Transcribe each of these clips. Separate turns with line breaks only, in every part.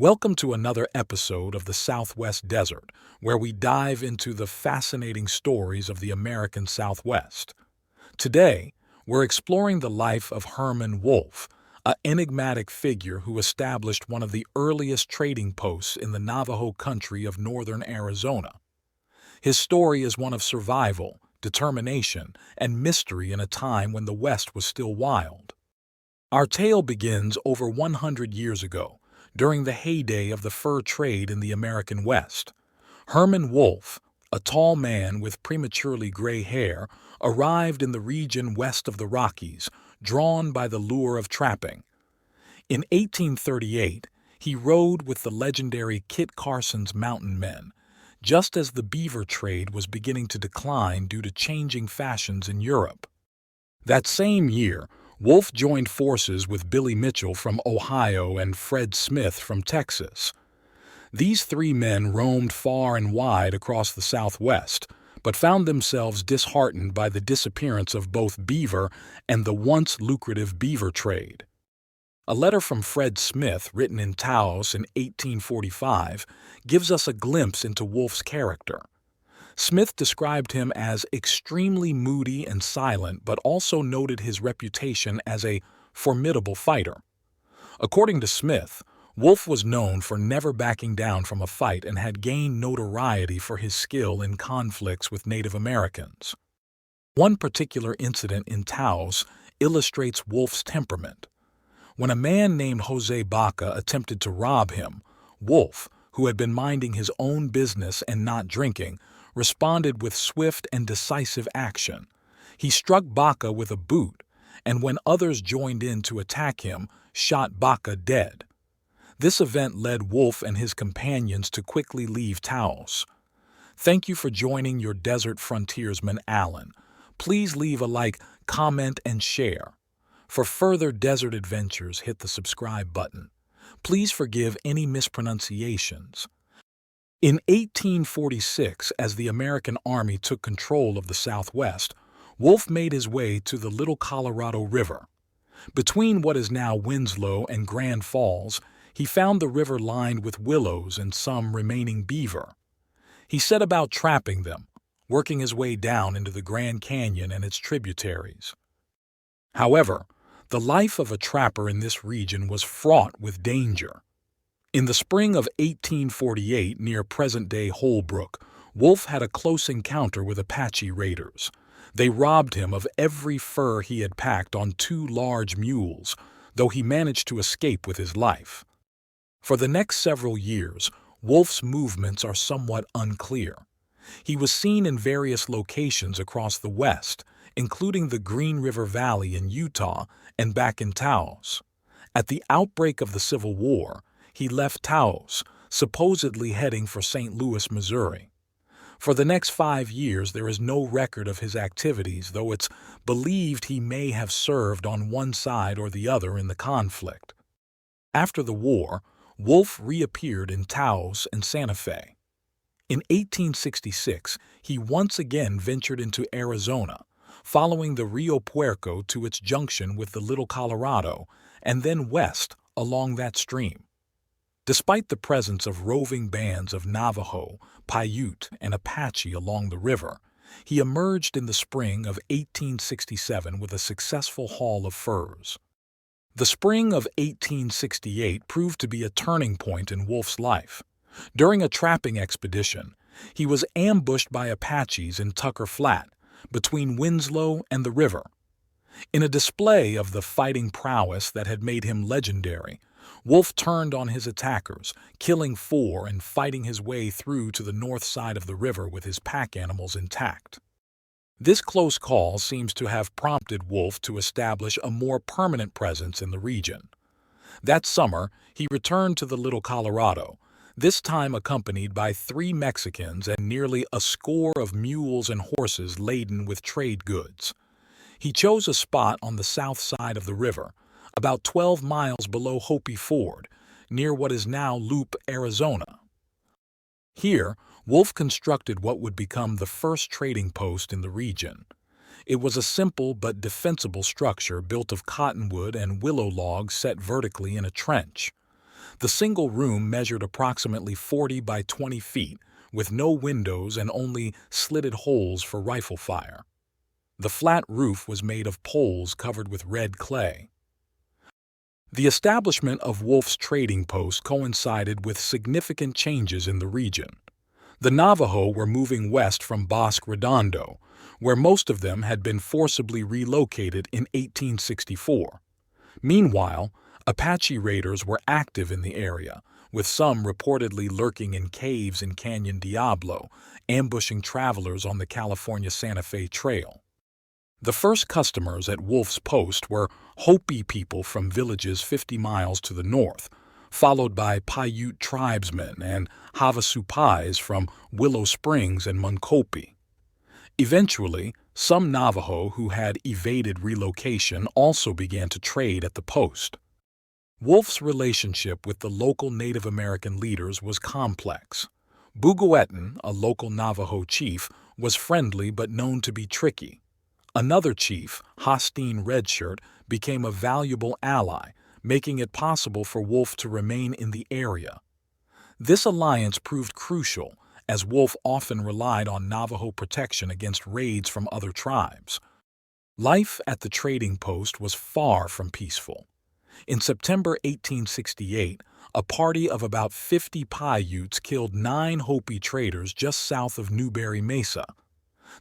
Welcome to another episode of the Southwest Desert, where we dive into the fascinating stories of the American Southwest. Today, we're exploring the life of Hermann Wolf, an enigmatic figure who established one of the earliest trading posts in the Navajo country of northern Arizona. His story is one of survival, determination, and mystery in a time when the West was still wild. Our tale begins over 100 years ago, during the heyday of the fur trade in the American West. Hermann Wolf, a tall man with prematurely gray hair, arrived in the region west of the Rockies, drawn by the lure of trapping. In 1838, he rode with the legendary Kit Carson's mountain men, just as the beaver trade was beginning to decline due to changing fashions in Europe. That same year, Wolf joined forces with Billy Mitchell from Ohio and Fred Smith from Texas. These three men roamed far and wide across the Southwest, but found themselves disheartened by the disappearance of both beaver and the once lucrative beaver trade. A letter from Fred Smith, written in Taos in 1845, gives us a glimpse into Wolf's character. Smith described him as extremely moody and silent, but also noted his reputation as a formidable fighter. According to Smith, Wolf was known for never backing down from a fight and had gained notoriety for his skill in conflicts with Native Americans. One particular incident in Taos illustrates Wolf's temperament. When a man named Jose Baca attempted to rob him, Wolf, who had been minding his own business and not drinking, responded with swift and decisive action. He struck Baca with a boot, and when others joined in to attack him, shot Baca dead. This event led Wolf and his companions to quickly leave Taos. Thank you for joining your desert frontiersman, Alan. Please leave a like, comment, and share. For further desert adventures, hit the subscribe button. Please forgive any mispronunciations. In 1846, as the American Army took control of the Southwest, Wolf made his way to the Little Colorado River. Between what is now Winslow and Grand Falls, he found the river lined with willows and some remaining beaver. He set about trapping them, working his way down into the Grand Canyon and its tributaries. However, the life of a trapper in this region was fraught with danger. In the spring of 1848, near present-day Holbrook, Wolf had a close encounter with Apache raiders. They robbed him of every fur he had packed on two large mules, though he managed to escape with his life. For the next several years, Wolf's movements are somewhat unclear. He was seen in various locations across the West, including the Green River Valley in Utah and back in Taos. At the outbreak of the Civil War, he left Taos, supposedly heading for St. Louis, Missouri. For the next 5 years, there is no record of his activities, though it's believed he may have served on one side or the other in the conflict. After the war, Wolf reappeared in Taos and Santa Fe. In 1866, he once again ventured into Arizona, following the Rio Puerco to its junction with the Little Colorado, and then west along that stream. Despite the presence of roving bands of Navajo, Paiute, and Apache along the river, he emerged in the spring of 1867 with a successful haul of furs. The spring of 1868 proved to be a turning point in Wolf's life. During a trapping expedition, he was ambushed by Apaches in Tucker Flat, between Winslow and the river. In a display of the fighting prowess that had made him legendary, Wolf turned on his attackers, killing 4 and fighting his way through to the north side of the river with his pack animals intact. This close call seems to have prompted Wolf to establish a more permanent presence in the region. That summer, he returned to the Little Colorado, this time accompanied by 3 Mexicans and nearly a score of mules and horses laden with trade goods. He chose a spot on the south side of the river, about 12 miles below Hopi Ford, near what is now Loop, Arizona. Here, Wolf constructed what would become the first trading post in the region. It was a simple but defensible structure built of cottonwood and willow logs set vertically in a trench. The single room measured approximately 40 by 20 feet, with no windows and only slitted holes for rifle fire. The flat roof was made of poles covered with red clay. The establishment of Wolf's trading post coincided with significant changes in the region. The Navajo were moving west from Bosque Redondo, where most of them had been forcibly relocated in 1864. Meanwhile, Apache raiders were active in the area, with some reportedly lurking in caves in Canyon Diablo, ambushing travelers on the California Santa Fe Trail. The first customers at Wolf's Post were Hopi people from villages 50 miles to the north, followed by Paiute tribesmen and Havasupais from Willow Springs and Muncopi. Eventually, some Navajo who had evaded relocation also began to trade at the post. Wolf's relationship with the local Native American leaders was complex. Bugoetin, a local Navajo chief, was friendly but known to be tricky. Another chief, Hostine Redshirt, became a valuable ally, making it possible for Wolf to remain in the area. This alliance proved crucial, as Wolf often relied on Navajo protection against raids from other tribes. Life at the trading post was far from peaceful. In September 1868, a party of about 50 Paiutes killed 9 Hopi traders just south of Newberry Mesa.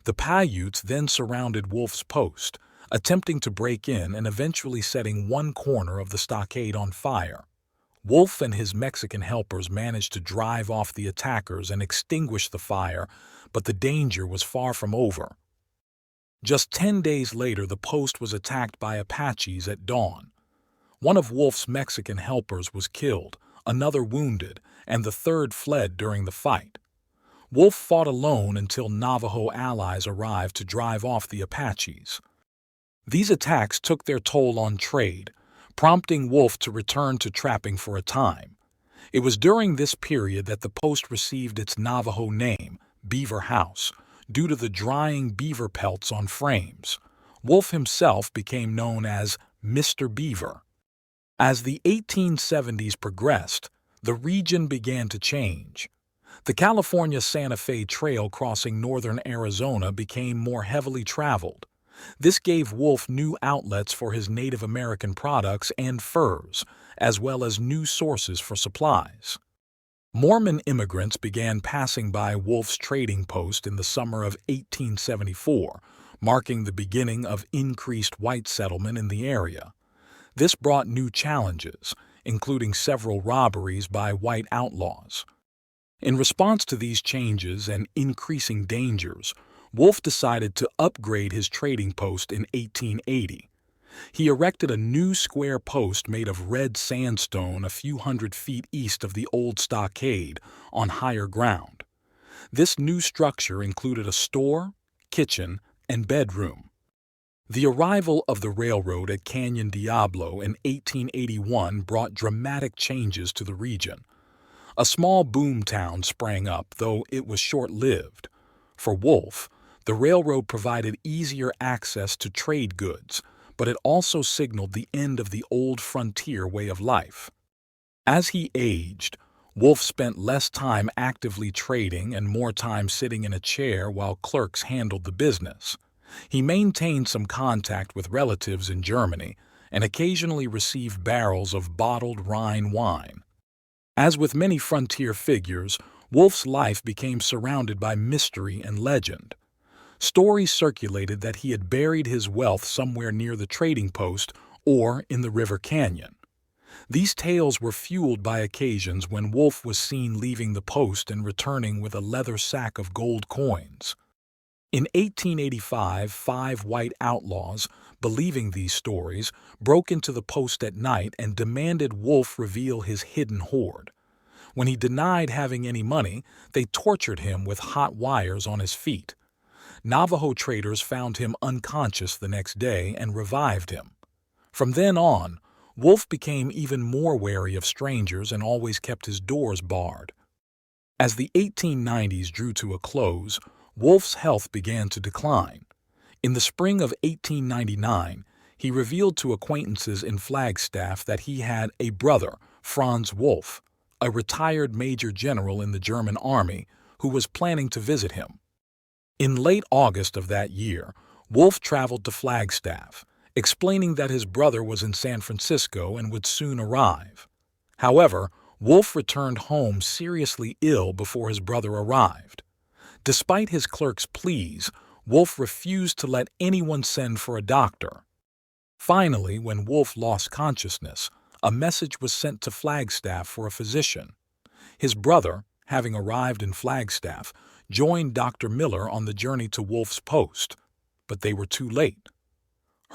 The Paiutes then surrounded Wolf's post, attempting to break in and eventually setting one corner of the stockade on fire. Wolf and his Mexican helpers managed to drive off the attackers and extinguish the fire, but the danger was far from over. Just 10 days later, the post was attacked by Apaches at dawn. One of Wolf's Mexican helpers was killed, another wounded, and the third fled during the fight. Wolf fought alone until Navajo allies arrived to drive off the Apaches. These attacks took their toll on trade, prompting Wolf to return to trapping for a time. It was during this period that the post received its Navajo name, Beaver House, due to the drying beaver pelts on frames. Wolf himself became known as Mr. Beaver. As the 1870s progressed, the region began to change. The California Santa Fe Trail crossing northern Arizona became more heavily traveled. This gave Wolf new outlets for his Native American products and furs, as well as new sources for supplies. Mormon immigrants began passing by Wolf's trading post in the summer of 1874, marking the beginning of increased white settlement in the area. This brought new challenges, including several robberies by white outlaws. In response to these changes and increasing dangers, Wolf decided to upgrade his trading post in 1880. He erected a new square post made of red sandstone a few hundred feet east of the old stockade on higher ground. This new structure included a store, kitchen, and bedroom. The arrival of the railroad at Canyon Diablo in 1881 brought dramatic changes to the region. A small boom town sprang up, though it was short-lived. For Wolf, the railroad provided easier access to trade goods, but it also signaled the end of the old frontier way of life. As he aged, Wolf spent less time actively trading and more time sitting in a chair while clerks handled the business. He maintained some contact with relatives in Germany and occasionally received barrels of bottled Rhine wine. As with many frontier figures, Wolf's life became surrounded by mystery and legend. Stories circulated that he had buried his wealth somewhere near the trading post or in the river canyon. These tales were fueled by occasions when Wolf was seen leaving the post and returning with a leather sack of gold coins. In 1885, 5 white outlaws, believing these stories, broke into the post at night and demanded Wolf reveal his hidden hoard. When he denied having any money, they tortured him with hot wires on his feet. Navajo traders found him unconscious the next day and revived him. From then on, Wolf became even more wary of strangers and always kept his doors barred. As the 1890s drew to a close, Wolf's health began to decline. In the spring of 1899, he revealed to acquaintances in Flagstaff that he had a brother, Franz Wolf, a retired major general in the German army who was planning to visit him. In late August of that year, Wolf traveled to Flagstaff, explaining that his brother was in San Francisco and would soon arrive. However, Wolf returned home seriously ill before his brother arrived. Despite his clerk's pleas, Wolf refused to let anyone send for a doctor. Finally, when Wolf lost consciousness, a message was sent to Flagstaff for a physician. His brother, having arrived in Flagstaff, joined Dr. Miller on the journey to Wolf's post, but they were too late.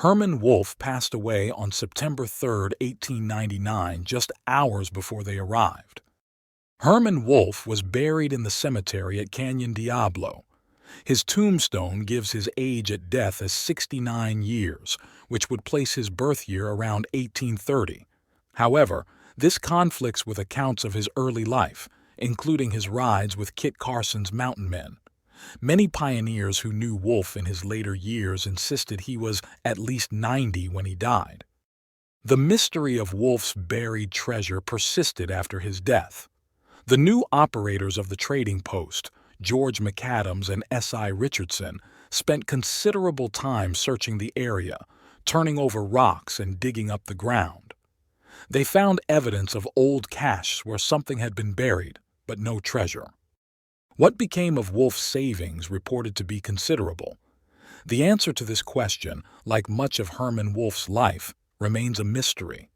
Hermann Wolf passed away on September 3, 1899, just hours before they arrived. Hermann Wolf was buried in the cemetery at Canyon Diablo. His tombstone gives his age at death as 69 years, which would place his birth year around 1830. However, this conflicts with accounts of his early life, including his rides with Kit Carson's mountain men. Many pioneers who knew Wolf in his later years insisted he was at least 90 when he died. The mystery of Wolf's buried treasure persisted after his death. The new operators of the trading post, George McAdams and S.I. Richardson, spent considerable time searching the area, turning over rocks and digging up the ground. They found evidence of old caches where something had been buried, but no treasure. What became of Wolf's savings reported to be considerable? The answer to this question, like much of Hermann Wolf's life, remains a mystery.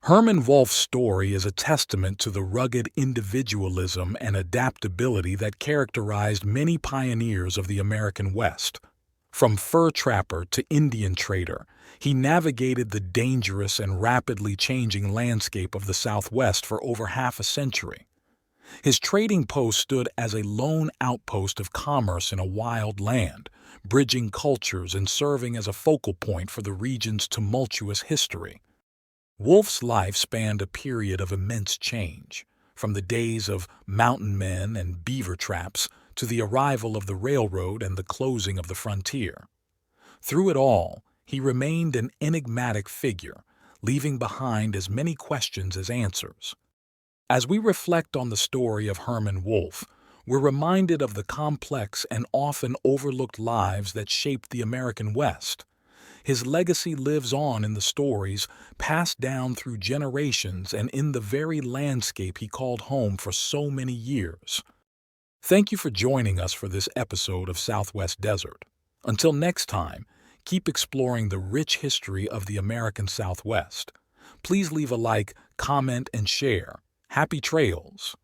Hermann Wolf's story is a testament to the rugged individualism and adaptability that characterized many pioneers of the American West. From fur trapper to Indian trader, he navigated the dangerous and rapidly changing landscape of the Southwest for over half a century. His trading post stood as a lone outpost of commerce in a wild land, bridging cultures and serving as a focal point for the region's tumultuous history. Wolf's life spanned a period of immense change, from the days of mountain men and beaver traps to the arrival of the railroad and the closing of the frontier. Through it all, he remained an enigmatic figure, leaving behind as many questions as answers. As we reflect on the story of Hermann Wolf, we're reminded of the complex and often overlooked lives that shaped the American West. His legacy lives on in the stories passed down through generations and in the very landscape he called home for so many years. Thank you for joining us for this episode of Southwest Desert. Until next time, keep exploring the rich history of the American Southwest. Please leave a like, comment, and share. Happy trails!